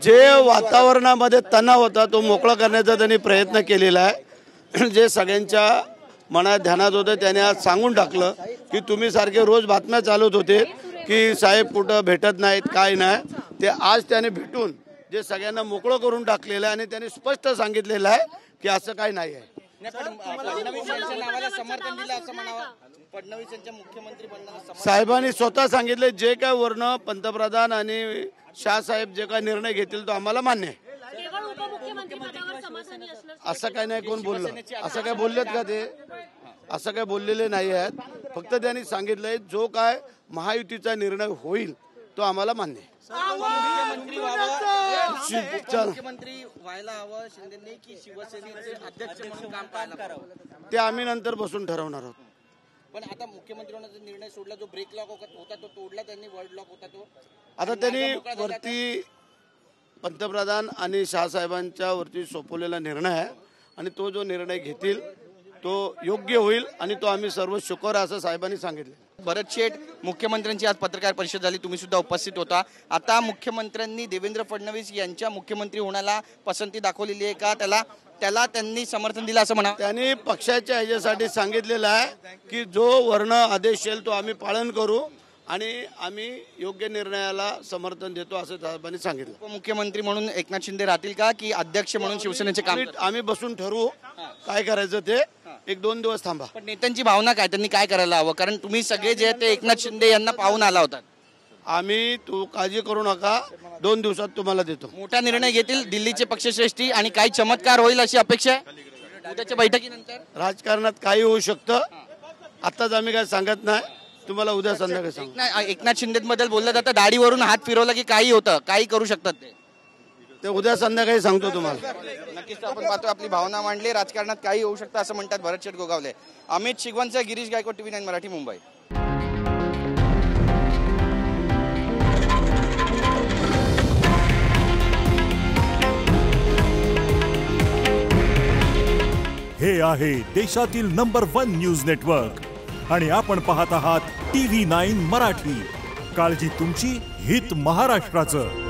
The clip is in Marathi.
जे वातावरणामध्ये तणाव होता तो मोकळा करण्याचा त्यांनी प्रयत्न केलेला आहे। जे सगळ्यांच्या मनात ध्यानात होतं त्याने आज सांगून टाकलं की तुम्ही सारखे रोज बातम्या चालवत होते की साहेब कुठं भेटत नाहीत काय नाही, ते आज त्याने भेटून जे सगळ्यांना मोकळं करून टाकलेलं आहे आणि त्याने स्पष्ट सांगितलेलं आहे की असं काही नाही आहे। साहेबांनी स्वतः सांगितले जे काय वर्ण पंतप्रधान आणि शाहसाहेब जे काय निर्णय घेतील तो आम्हाला मान्य आहे। असं काय नाही, कोण बोललं असं काय बोललेत का ते? असं काय बोललेले नाही आहेत। फक्त त्यांनी सांगितलंय जो काय महायुतीचा निर्णय होईल तो आम्हाला मान्य आहे। मुख्यमंत्री व्हायला हवं शिंदेंनी की शिवसेनेचे अध्यक्ष म्हणून काम करावं ते आम्ही नंतर बसून ठरवणार आहोत। पण आता मुख्यमंत्री होण्याचा निर्णय सोडला, जो ब्रेक लॉक होता तो तोडला त्यांनी, वर्ड लॉक होता तो आता त्यांनी वरती पंतप्रधान आणि शाहसाहेबांच्या वरती सोपवलेला निर्णय आहे आणि तो जो निर्णय घेतील तो योग्य होईल आणि तो आम्ही सर्व शुकर असं साहेबांनी सांगितलं। भरत शेठ, मुख्यमंत्र्यांची आज पत्रकार परिषद झाली, तुम्ही सुद्धा उपस्थित होता। आता मुख्यमंत्र्यांनी देवेंद्र फडणवीस यांच्या मुख्यमंत्री होण्याला पसंती दाखवलेली आहे का? त्याला त्यांनी समर्थन दिलं असं म्हणा? त्यांनी पक्षाच्या ह्याच्यासाठी सांगितलेलं आहे की जो वर्ण आदेश येईल तो आम्ही पालन करू आणि आम्ही योग्य निर्णयाला समर्थन देतो असं साहेबांनी सांगितलं। उपमुख्यमंत्री म्हणून एकनाथ शिंदे राहतील का की अध्यक्ष म्हणून शिवसेनेचे काम? आम्ही बसून ठरवू काय करायचं ते, 1-2 दिवस थांबा। पण नेत्यांची भावना काय, त्यांनी काय करायला हवं? कारण तुम्ही सगळे जे ते एकनाथ शिंदे यांना पाहून आला होता। आम्ही तू काळजी करू नका, 2 दिवसात तुम्हाला देतो। मोठा निर्णय घेतील दिल्लीचे पक्षश्रेष्ठी आणि काही चमत्कार होईल अशी अपेक्षा आहे उद्याच्या बैठकीनंतर। राजकारणात काही होऊ शकतं, आताच आम्ही काय सांगत नाही, तुम्हाला उद्या संध्याकाळी सांगू। एकनाथ शिंदेबद्दल बोललं जातं दाढीवरून हात फिरवला की काही होतं, काही करू शकतात ते उद्या संध्याकाळी सांगतो तुम्हाला। नक्कीच आपण पाहतो आपली भावना मांडली, राजकारणात काही होऊ शकतं असं म्हणतात भरत शेठ गोगावले। अमित शिगवणचा, गिरीश गायकवाड, TV9 मराठी, मुंबई। हे आहे देशातील नंबर 1 न्यूज नेटवर्क आणि आपण पाहत आहात TV9 मराठी। काळजी तुमची, हित महाराष्ट्राचं।